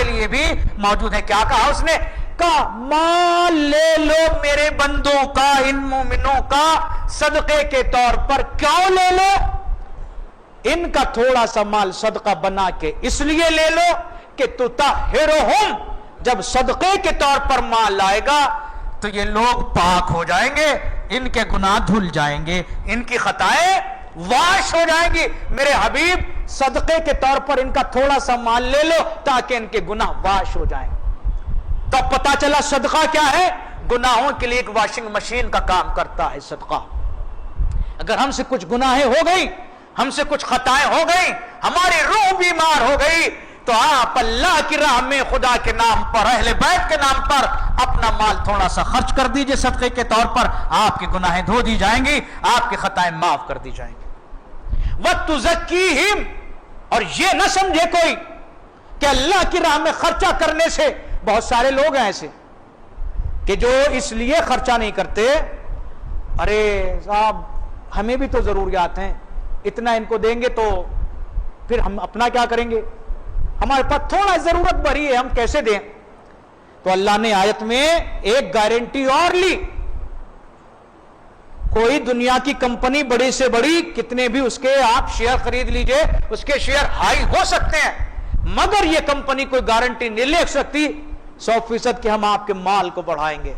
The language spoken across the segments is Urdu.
لیے بھی موجود ہے. کیا کہا اس نے؟ کہا مال لے لو میرے بندوں کا، ان مومنوں کا صدقے کے طور پر. کیوں لے لو؟ ان کا تھوڑا سا مال صدقہ بنا کے اس لیے لے لو کہ تطہرہم، جب صدقے کے طور پر مال آئے گا تو یہ لوگ پاک ہو جائیں گے، ان کے گناہ دھل جائیں گے، ان کی خطائیں واش ہو جائیں گی. میرے حبیب صدقے کے طور پر ان کا تھوڑا سا مال لے لو تاکہ ان کے گناہ واش ہو جائیں. تو پتا چلا صدقہ کیا ہے؟ گناہوں کے لیے ایک واشنگ مشین کا کام کرتا ہے صدقہ. اگر ہم سے کچھ گناہیں ہو گئی، ہم سے کچھ خطائیں ہو گئی، ہماری روح بیمار ہو گئی، تو آپ اللہ کی راہ میں خدا کے نام پر، اہل بیت کے نام پر اپنا مال تھوڑا سا خرچ کر دیجئے صدقے کے طور پر. آپ کی گناہیں دھو دی جائیں گی، آپ کی خطائیں معاف کر دی جائیں گی. وَتُزَكِّيهِمْ، اور یہ نہ سمجھے کوئی کہ اللہ کی راہ میں خرچہ کرنے سے، بہت سارے لوگ ہیں ایسے کہ جو اس لیے خرچہ نہیں کرتے، ارے صاحب ہمیں بھی تو ضروریات ہیں، اتنا ان کو دیں گے تو پھر ہم اپنا کیا کریں گے، ہمارے پاس تھوڑا ضرورت بڑھی ہے، ہم کیسے دیں. تو اللہ نے آیت میں ایک گارنٹی اور لی. کوئی دنیا کی کمپنی بڑی سے بڑی، کتنے بھی اس کے آپ شیئر خرید لیجئے، اس کے شیئر ہائی ہو سکتے ہیں، مگر یہ کمپنی کوئی گارنٹی نہیں لے سکتی 100% کہ ہم آپ کے مال کو بڑھائیں گے.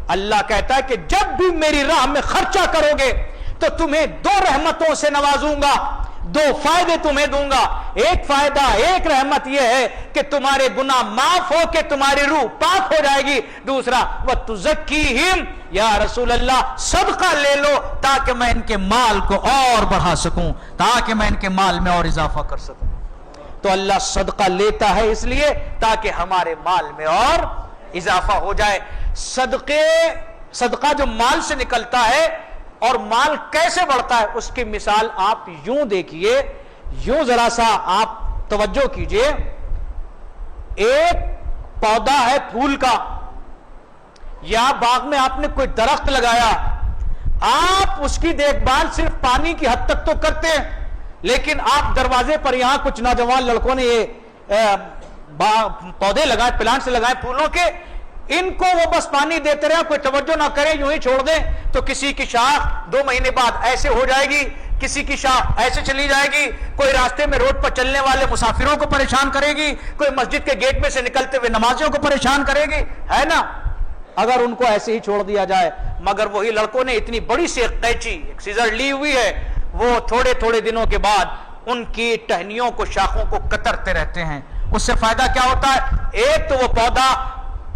اللہ کہتا ہے کہ جب بھی میری راہ میں خرچہ کرو گے تو تمہیں 2 رحمتوں سے نوازوں گا، 2 فائدے تمہیں دوں گا. ایک فائدہ، ایک رحمت یہ ہے کہ تمہارے گناہ معاف ہو کے تمہاری روح پاک ہو جائے گی. دوسرا وَتُزَكِّيهِمْ، یا رسول اللہ صدقہ لے لو تاکہ میں ان کے مال کو اور بڑھا سکوں، تاکہ میں ان کے مال میں اور اضافہ کر سکوں. تو اللہ صدقہ لیتا ہے اس لیے تاکہ ہمارے مال میں اور اضافہ ہو جائے. صدقہ جو مال سے نکلتا ہے اور مال کیسے بڑھتا ہے اس کی مثال آپ یوں دیکھیے، یوں ذرا سا آپ توجہ کیجئے. ایک پودا ہے پھول کا، یا باغ میں آپ نے کوئی درخت لگایا، آپ اس کی دیکھ بھال صرف پانی کی حد تک تو کرتے ہیں، لیکن آپ دروازے پر یہاں کچھ نوجوان لڑکوں نے یہ پودے لگائے، پلانٹس لگائے پھولوں کے، ان کو وہ بس پانی دیتے رہے، کوئی توجہ نہ کرے، یوں ہی چھوڑ دیں تو کسی کی شاخ 2 مہینے بعد ایسے ہو جائے گی، کسی کی شاخ ایسے چلی جائے گی، کوئی راستے میں روڈ پر چلنے والے مسافروں کو پریشان کرے گی، کوئی مسجد کے گیٹ میں سے نکلتے ہوئے نمازیوں کو پریشان کرے گی، ہے نا، اگر ان کو ایسے ہی چھوڑ دیا جائے. مگر وہی لڑکوں نے اتنی بڑی سی قینچی، ایک سیزر لی ہوئی ہے، وہ تھوڑے تھوڑے دنوں کے بعد ان کی ٹہنیوں کو، شاخوں کو کترتے رہتے ہیں. اس سے فائدہ کیا ہوتا ہے؟ ایک تو وہ پودا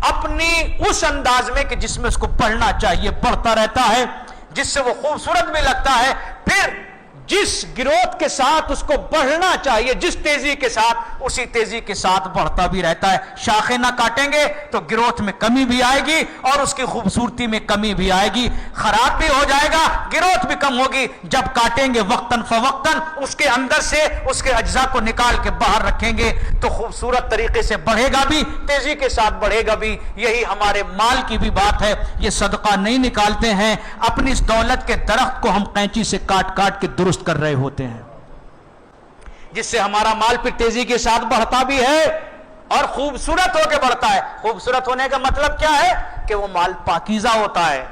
اپنی اس انداز میں کہ جس میں اس کو بڑھنا چاہیے بڑھتا رہتا ہے، جس سے وہ خوبصورت بھی لگتا ہے، پھر جس گروتھ کے ساتھ اس کو بڑھنا چاہیے، جس تیزی کے ساتھ، اسی تیزی کے ساتھ بڑھتا بھی رہتا ہے. شاخیں نہ کاٹیں گے تو گروتھ میں کمی بھی آئے گی اور اس کی خوبصورتی میں کمی بھی آئے گی، خراب بھی ہو جائے گا، گروتھ بھی کم ہوگی. جب کاٹیں گے وقتاً فوقتاً اس کے اندر سے اس کے اجزاء کو نکال کے باہر رکھیں گے تو خوبصورت طریقے سے بڑھے گا بھی، تیزی کے ساتھ بڑھے گا بھی. یہی ہمارے مال کی بھی بات ہے. یہ صدقہ نہیں نکالتے ہیں، اپنی اس دولت کے درخت کو ہم قینچی سے کاٹ کاٹ کے درست کر رہے ہوتے ہیں، جس سے ہمارا مال پھر تیزی کے ساتھ بڑھتا بھی ہے اور خوبصورت ہو کے بڑھتا ہے. خوبصورت ہونے کا مطلب کیا ہے؟ کہ وہ مال پاکیزہ ہوتا ہے.